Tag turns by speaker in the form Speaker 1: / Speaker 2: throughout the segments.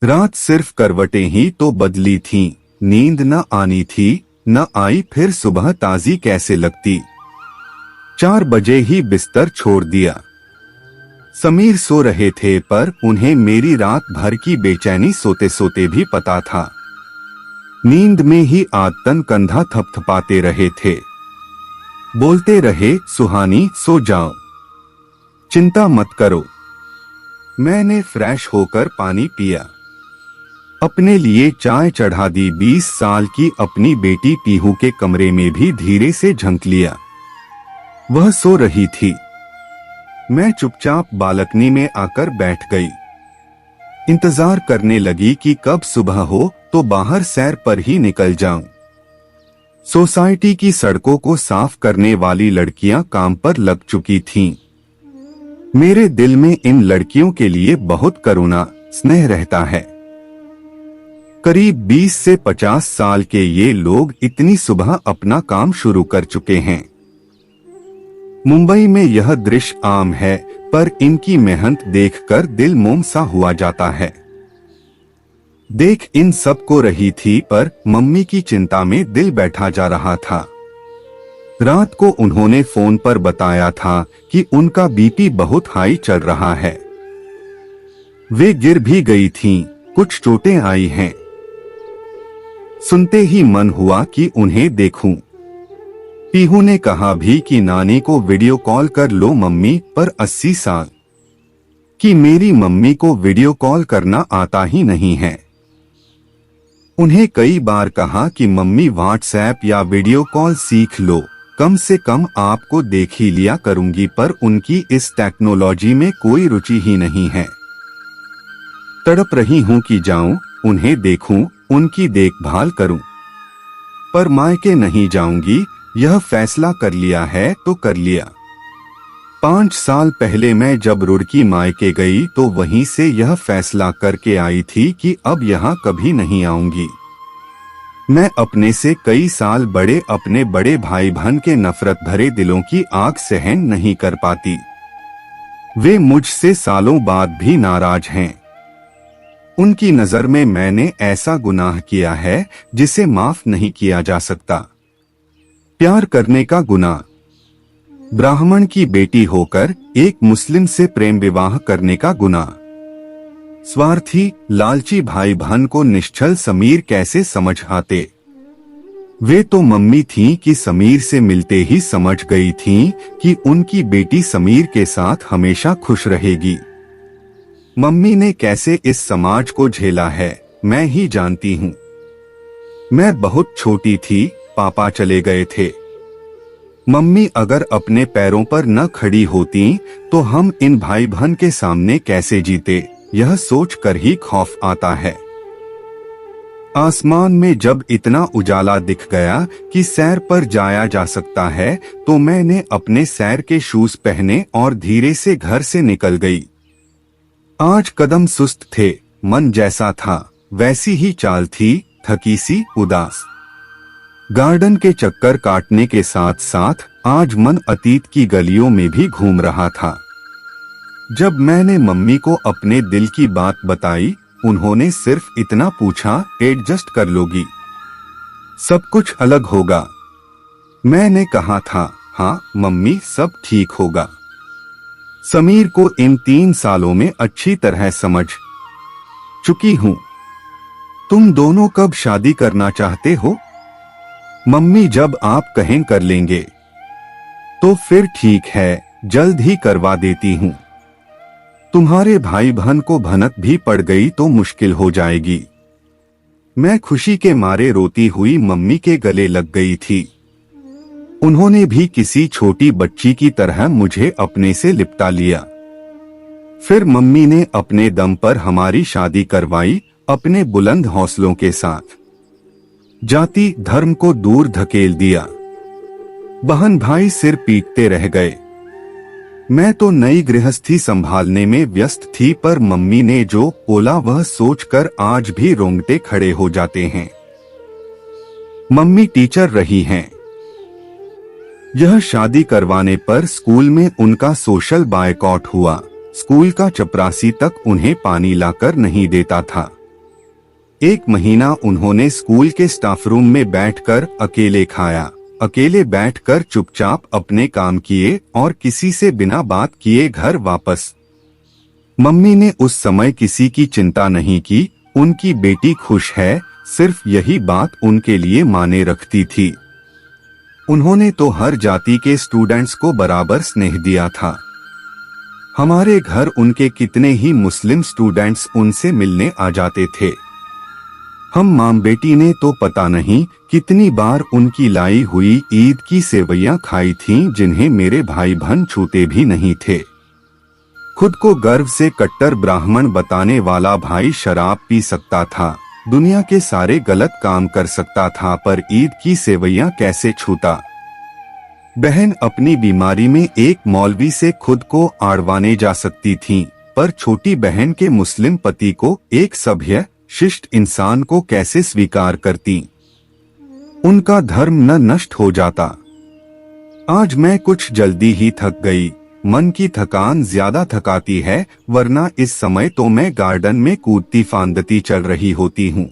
Speaker 1: रात सिर्फ करवटें ही तो बदली थीं, नींद न आनी थी, न आई फिर सुबह ताजी कैसे लगती। 4 बजे ही बिस्तर छोड़ दिया। समीर सो रहे थे पर उन्हें मेरी रात भर की बेचैनी सोते सोते भी पता था। नींद में ही आदतन कंधा थपथपाते रहे थे। बोलते रहे, सुहानी सो जाओ, चिंता मत करो। मैंने फ्रेश होकर पानी पिया, अपने लिए चाय चढ़ा दी। 20 साल की अपनी बेटी पीहू के कमरे में भी धीरे से झंक लिया। वह सो रही थी। मैं चुपचाप बालकनी में आकर बैठ गई। इंतजार करने लगी कि कब सुबह हो तो बाहर सैर पर ही निकल जाऊं। सोसाइटी की सड़कों को साफ करने वाली लड़कियां काम पर लग चुकी थीं। मेरे दिल में इन लड़कियों के लिए बहुत करुणा स्नेह रहता है। करीब 20 से 50 साल के ये लोग इतनी सुबह अपना काम शुरू कर चुके हैं। मुंबई में यह दृश्य आम है, पर इनकी मेहनत देखकर दिल मोम सा हुआ जाता है। देख इन सब को रही थी, पर मम्मी की चिंता में दिल बैठा जा रहा था। रात को उन्होंने फोन पर बताया था कि उनका बीपी बहुत हाई चल रहा है। वे गिर भी गई थीं, कुछ चोटें आई हैं। सुनते ही मन हुआ कि उन्हें देखूं। पीहू ने कहा भी कि नानी को वीडियो कॉल कर लो मम्मी, पर 80 साल की मेरी मम्मी को वीडियो कॉल करना आता ही नहीं है। उन्हें कई बार कहा कि मम्मी व्हाट्सएप या वीडियो कॉल सीख लो, कम से कम आपको देख ही लिया करूंगी, पर उनकी इस टेक्नोलॉजी में कोई रुचि ही नहीं है। तड़प रही हूं कि जाऊं, उन्हें देखूं, उनकी देखभाल करूं, पर मायके नहीं जाऊंगी। यह फैसला कर लिया है तो कर लिया। 5 साल पहले मैं जब रुड़की मायके गई तो वहीं से यह फैसला करके आई थी कि अब यहाँ कभी नहीं आऊंगी। मैं अपने से कई साल बड़े अपने बड़े भाई बहन के नफरत भरे दिलों की आग सहन नहीं कर पाती। वे मुझसे सालों बाद भी नाराज हैं। उनकी नजर में मैंने ऐसा गुनाह किया है जिसे माफ नहीं किया जा सकता। प्यार करने का गुनाह। ब्राह्मण की बेटी होकर एक मुस्लिम से प्रेम विवाह करने का गुनाह। स्वार्थी लालची भाई बहन को निश्चल समीर कैसे समझ आते। वे तो मम्मी थीं कि समीर से मिलते ही समझ गई थीं कि उनकी बेटी समीर के साथ हमेशा खुश रहेगी। मम्मी ने कैसे इस समाज को झेला है मैं ही जानती हूँ। मैं बहुत छोटी थी, पापा चले गए थे। मम्मी अगर अपने पैरों पर न खड़ी होती तो हम इन भाई बहन के सामने कैसे जीते, यह सोचकर ही खौफ आता है। आसमान में जब इतना उजाला दिख गया कि सैर पर जाया जा सकता है तो मैंने अपने सैर के शूज पहने और धीरे से घर से निकल गई। आज कदम सुस्त थे, मन जैसा था वैसी ही चाल थी, थकी सी उदास। गार्डन के चक्कर काटने के साथ साथ आज मन अतीत की गलियों में भी घूम रहा था। जब मैंने मम्मी को अपने दिल की बात बताई, उन्होंने सिर्फ इतना पूछा, एडजस्ट कर लोगी, सब कुछ अलग होगा। मैंने कहा था, हाँ मम्मी सब ठीक होगा। समीर को इन 3 सालों में अच्छी तरह समझ चुकी हूँ। तुम दोनों कब शादी करना चाहते हो? मम्मी जब आप कहें कर लेंगे। तो फिर ठीक है, जल्द ही करवा देती हूँ। तुम्हारे भाई बहन को भनक भी पड़ गई तो मुश्किल हो जाएगी। मैं खुशी के मारे रोती हुई मम्मी के गले लग गई थी। उन्होंने भी किसी छोटी बच्ची की तरह मुझे अपने से लिपटा लिया। फिर मम्मी ने अपने दम पर हमारी शादी करवाई, अपने बुलंद हौसलों के साथ। जाति धर्म को दूर धकेल दिया। बहन भाई सिर पीटते रह गए। मैं तो नई गृहस्थी संभालने में व्यस्त थी, पर मम्मी ने जो बोला वह सोचकर आज भी रोंगटे खड़े हो जाते हैं। मम्मी टीचर रही हैं। यह शादी करवाने पर स्कूल में उनका सोशल बायकॉट हुआ। स्कूल का चपरासी तक उन्हें पानी लाकर नहीं देता था। एक महीना उन्होंने स्कूल के स्टाफ रूम में बैठकर अकेले खाया, अकेले बैठकर चुपचाप अपने काम किए और किसी से बिना बात किए घर वापस। मम्मी ने उस समय किसी की चिंता नहीं की, उनकी बेटी खुश है, सिर्फ यही बात उनके लिए माने रखती थी। उन्होंने तो हर जाति के स्टूडेंट्स को बराबर स्नेह दिया था। हमारे घर उनके कितने ही मुस्लिम स्टूडेंट्स उनसे मिलने आ जाते थे। हम मां बेटी ने तो पता नहीं कितनी बार उनकी लाई हुई ईद की सेवैयां खाई थीं, जिन्हें मेरे भाई बहन छूते भी नहीं थे। खुद को गर्व से कट्टर ब्राह्मण बताने वाला भाई शराब पी सकता था, दुनिया के सारे गलत काम कर सकता था, पर ईद की सेवैयां कैसे छूता। बहन अपनी बीमारी में एक मौलवी से खुद को आड़वाने जा सकती थीं, पर छोटी बहन के मुस्लिम पति को एक सभ्य शिष्ट इंसान को कैसे स्वीकार करती। उनका धर्म न नष्ट हो जाता। आज मैं कुछ जल्दी ही थक गई, मन की थकान ज्यादा थकाती है, वरना इस समय तो मैं गार्डन में कूदती फांदती चल रही होती हूँ।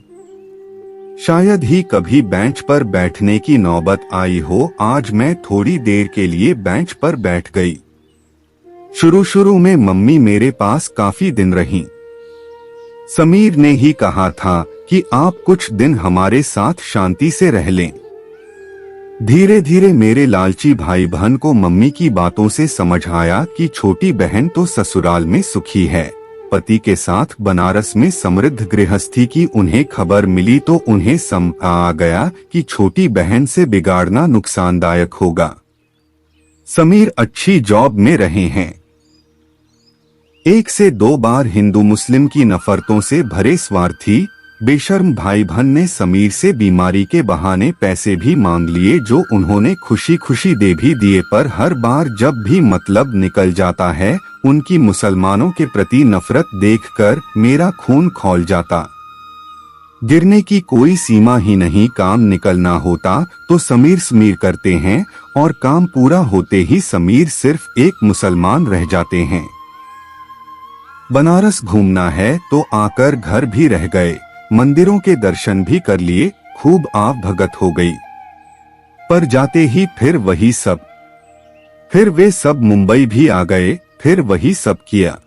Speaker 1: शायद ही कभी बेंच पर बैठने की नौबत आई हो, आज मैं थोड़ी देर के लिए बेंच पर बैठ गई। शुरू में मम्मी मेरे पास काफी दिन रहीं। समीर ने ही कहा था कि आप कुछ दिन हमारे साथ शांति से रह लें। धीरे धीरे मेरे लालची भाई बहन को मम्मी की बातों से समझ आया कि छोटी बहन तो ससुराल में सुखी है, पति के साथ बनारस में समृद्ध गृहस्थी की उन्हें खबर मिली तो उन्हें समझ आ गया कि छोटी बहन से बिगाड़ना नुकसानदायक होगा। समीर अच्छी जॉब में रहे हैं। 1 से 2 बार हिंदू मुस्लिम की नफरतों से भरे स्वार्थी बेशर्म भाई बहन ने समीर से बीमारी के बहाने पैसे भी मांग लिए, जो उन्होंने खुशी खुशी दे भी दिए, पर हर बार जब भी मतलब निकल जाता है, उनकी मुसलमानों के प्रति नफरत देखकर मेरा खून खौल जाता। गिरने की कोई सीमा ही नहीं, काम निकलना होता तो समीर समीर करते हैं और काम पूरा होते ही समीर सिर्फ एक मुसलमान रह जाते हैं। बनारस घूमना है तो आकर घर भी रह गए, मंदिरों के दर्शन भी कर लिए, खूब आव भगत हो गई, पर जाते ही फिर वही सब। फिर वे सब मुंबई भी आ गए, फिर वही सब किया।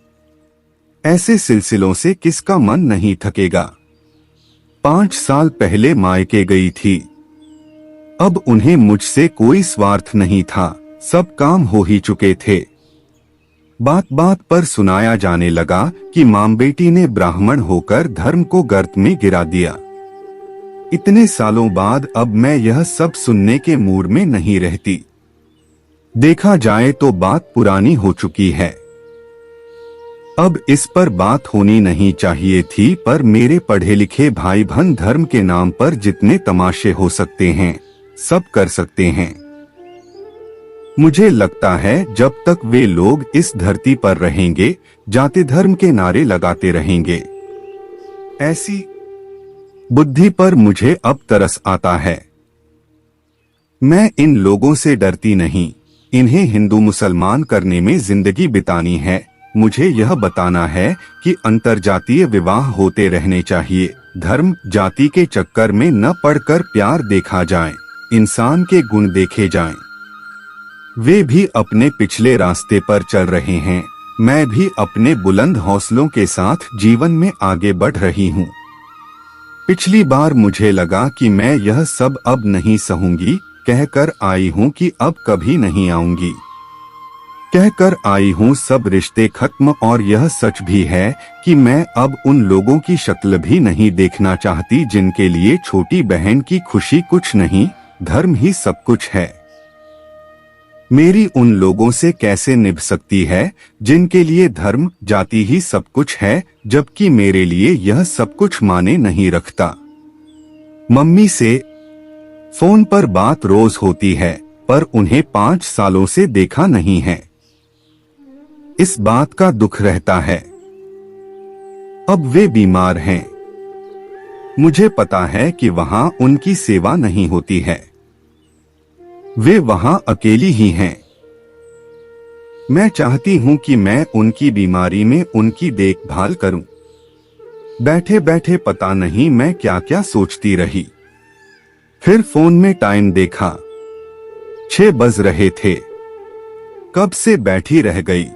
Speaker 1: ऐसे सिलसिलों से किसका मन नहीं थकेगा। 5 साल पहले मायके गई थी, अब उन्हें मुझसे कोई स्वार्थ नहीं था, सब काम हो ही चुके थे। बात बात पर सुनाया जाने लगा कि मां बेटी ने ब्राह्मण होकर धर्म को गर्त में गिरा दिया। इतने सालों बाद अब मैं यह सब सुनने के मूड में नहीं रहती। देखा जाए तो बात पुरानी हो चुकी है, अब इस पर बात होनी नहीं चाहिए थी, पर मेरे पढ़े लिखे भाई बहन धर्म के नाम पर जितने तमाशे हो सकते हैं सब कर सकते हैं। मुझे लगता है जब तक वे लोग इस धरती पर रहेंगे, जाति धर्म के नारे लगाते रहेंगे। ऐसी बुद्धि पर मुझे अब तरस आता है। मैं इन लोगों से डरती नहीं, इन्हें हिंदू मुसलमान करने में जिंदगी बितानी है। मुझे यह बताना है कि अंतरजातीय विवाह होते रहने चाहिए, धर्म जाति के चक्कर में न पड़कर प्यार देखा जाए, इंसान के गुण देखे जाएं। वे भी अपने पिछले रास्ते पर चल रहे हैं, मैं भी अपने बुलंद हौसलों के साथ जीवन में आगे बढ़ रही हूँ। पिछली बार मुझे लगा कि मैं यह सब अब नहीं सहूंगी, कहकर आई हूँ कि अब कभी नहीं आऊंगी। कहकर आई हूँ सब रिश्ते खत्म, और यह सच भी है कि मैं अब उन लोगों की शक्ल भी नहीं देखना चाहती जिनके लिए छोटी बहन की खुशी कुछ नहीं, धर्म ही सब कुछ है। मेरी उन लोगों से कैसे निभ सकती है जिनके लिए धर्म जाति ही सब कुछ है, जबकि मेरे लिए यह सब कुछ माने नहीं रखता। मम्मी से फोन पर बात रोज होती है, पर उन्हें 5 सालों से देखा नहीं है। इस बात का दुख रहता है। अब वे बीमार हैं। मुझे पता है कि वहां उनकी सेवा नहीं होती है, वे वहां अकेली ही हैं। मैं चाहती हूं कि मैं उनकी बीमारी में उनकी देखभाल करूं। बैठे बैठे पता नहीं मैं क्या क्या सोचती रही। फिर फोन में टाइम देखा, 6 बज रहे थे। कब से बैठी रह गई।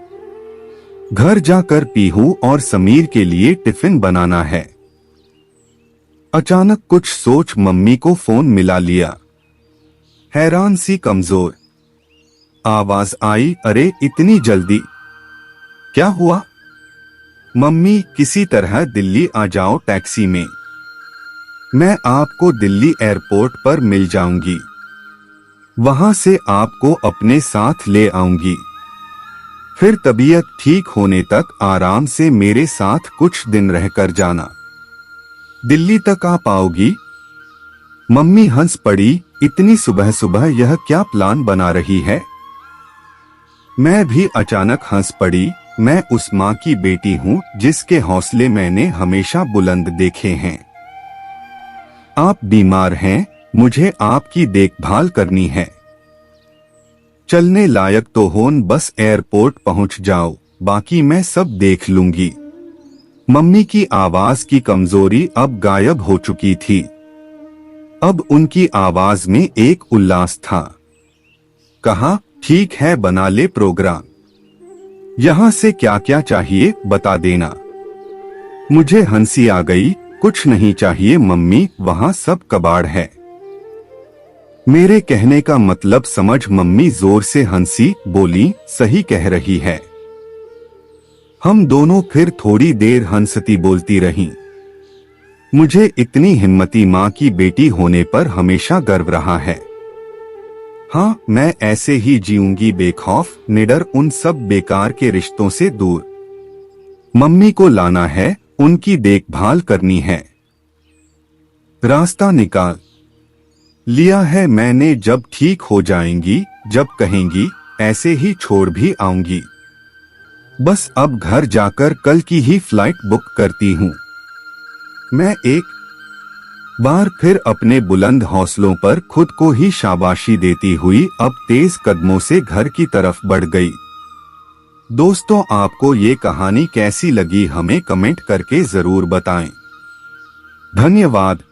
Speaker 1: घर जाकर पीहू और समीर के लिए टिफिन बनाना है। अचानक कुछ सोच मम्मी को फोन मिला लिया। हैरान सी कमजोर आवाज आई, अरे इतनी जल्दी, क्या हुआ? मम्मी, किसी तरह दिल्ली आ जाओ टैक्सी में, मैं आपको दिल्ली एयरपोर्ट पर मिल जाऊंगी, वहां से आपको अपने साथ ले आऊंगी, फिर तबीयत ठीक होने तक आराम से मेरे साथ कुछ दिन रहकर जाना। दिल्ली तक आ पाओगी? मम्मी हंस पड़ी, इतनी सुबह सुबह यह क्या प्लान बना रही है? मैं भी अचानक हंस पड़ी। मैं उस माँ की बेटी हूँ जिसके हौसले मैंने हमेशा बुलंद देखे हैं। आप बीमार हैं, मुझे आपकी देखभाल करनी है। चलने लायक तो होन, बस एयरपोर्ट पहुंच जाओ, बाकी मैं सब देख लूंगी। मम्मी की आवाज की कमजोरी अब गायब हो चुकी थी। अब उनकी आवाज में एक उल्लास था। कहा, ठीक है, बना ले प्रोग्राम, यहां से क्या क्या चाहिए बता देना। मुझे हंसी आ गई। कुछ नहीं चाहिए मम्मी, वहां सब कबाड़ है। मेरे कहने का मतलब समझ मम्मी जोर से हंसी, बोली, सही कह रही है। हम दोनों फिर थोड़ी देर हंसती बोलती रहीं। मुझे इतनी हिम्मती माँ की बेटी होने पर हमेशा गर्व रहा है। हाँ, मैं ऐसे ही जीऊंगी, बेखौफ, निडर, उन सब बेकार के रिश्तों से दूर। मम्मी को लाना है, उनकी देखभाल करनी है। रास्ता निकाल लिया है मैंने, जब ठीक हो जाएंगी, जब कहेंगी, ऐसे ही छोड़ भी आऊंगी। बस अब घर जाकर कल की ही फ्लाइट बुक करती हूँ। मैं एक बार फिर अपने बुलंद हौसलों पर खुद को ही शाबाशी देती हुई अब तेज कदमों से घर की तरफ बढ़ गई। दोस्तों, आपको ये कहानी कैसी लगी हमें कमेंट करके जरूर बताएं। धन्यवाद।